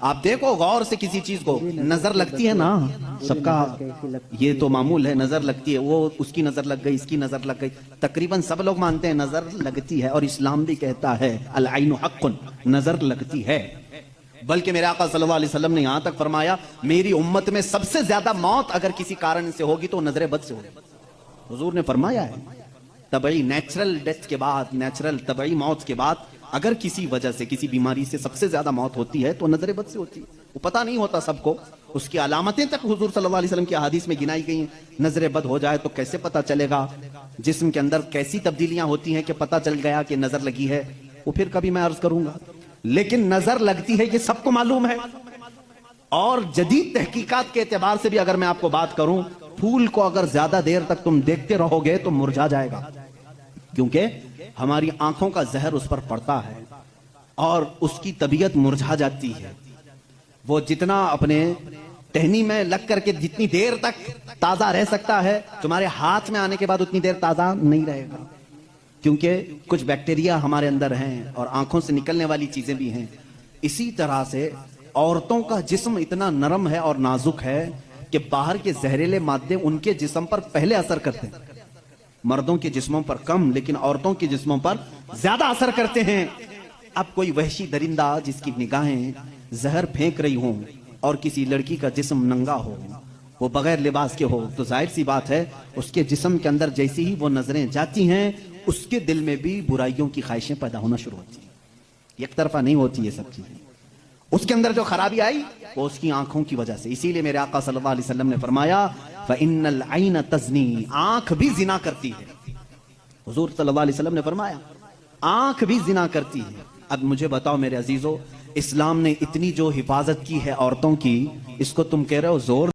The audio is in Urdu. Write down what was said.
آپ دیکھو غور سے کسی چیز کو، نظر لگتی ہے نا سب کا، یہ تو معمول ہے، نظر لگتی ہے، وہ اس کی نظر لگ گئی، اس کی نظر لگ گئی، تقریباً سب لوگ مانتے ہیں نظر لگتی ہے، اور اسلام بھی کہتا ہے العین حق، نظر لگتی ہے۔ بلکہ میرے آقا صلی اللہ علیہ وسلم نے یہاں تک فرمایا میری امت میں سب سے زیادہ موت اگر کسی کارن سے ہوگی تو نظر بد سے ہوگی۔ حضور نے فرمایا ہے طبعی نیچرل ڈیتھ کے بعد، نیچرل طبعی موت کے بعد اگر کسی وجہ سے کسی بیماری سے سب سے زیادہ موت ہوتی ہے تو نظر بد سے ہوتی ہے۔ وہ پتہ نہیں ہوتا سب کو، اس کی علامتیں تک حضور صلی اللہ علیہ وسلم کی احادیث میں گنائی گئی ہیں۔ نظر بد ہو جائے تو کیسے پتہ چلے گا؟ جسم کے اندر کیسی تبدیلیاں ہوتی ہیں کہ پتہ چل گیا کہ نظر لگی ہے، وہ پھر کبھی میں عرض کروں گا۔ لیکن نظر لگتی ہے یہ سب کو معلوم ہے، اور جدید تحقیقات کے اعتبار سے بھی اگر میں آپ کو بات کروں، پھول کو اگر زیادہ دیر تک تم دیکھتے رہو گے تو مرجھا جائے گا، کیونکہ ہماری آنکھوں کا زہر اس پر پڑتا ہے اور اس کی طبیعت مرجھا جاتی ہے۔ وہ جتنا اپنے ٹہنی میں لگ کر کے جتنی دیر تک تازہ رہ سکتا ہے، تمہارے ہاتھ میں آنے کے بعد اتنی دیر تازہ نہیں رہے گا، کیونکہ کچھ بیکٹیریا ہمارے اندر ہیں اور آنکھوں سے نکلنے والی چیزیں بھی ہیں۔ اسی طرح سے عورتوں کا جسم اتنا نرم ہے اور نازک ہے کہ باہر کے زہریلے مادے ان کے جسم پر پہلے اثر کرتے ہیں، مردوں کے جسموں پر کم لیکن عورتوں کے جسموں پر زیادہ اثر کرتے ہیں۔ اب کوئی وحشی درندہ جس کی نگاہیں زہر پھینک رہی ہوں اور کسی لڑکی کا جسم ننگا ہو، وہ بغیر لباس کے ہو، تو ظاہر سی بات ہے اس کے جسم کے اندر جیسی ہی وہ نظریں جاتی ہیں اس کے دل میں بھی برائیوں کی خواہشیں پیدا ہونا شروع ہوتی ہیں۔ یک طرفہ نہیں ہوتی یہ سب چیزیں، اس کے اندر جو خرابی آئی وہ اس کی آنکھوں کی وجہ سے۔ اسی لیے میرے آقا صلی اللہ علیہ وسلم نے فرمایا فَإِنَّ الْعَيْنَ تَزْنِي، آنکھ بھی زنا کرتی ہے۔ حضور صلی اللہ علیہ وسلم نے فرمایا آنکھ بھی زنا کرتی ہے۔ اب مجھے بتاؤ میرے عزیزو، اسلام نے اتنی جو حفاظت کی ہے عورتوں کی، اس کو تم کہہ رہے ہو زور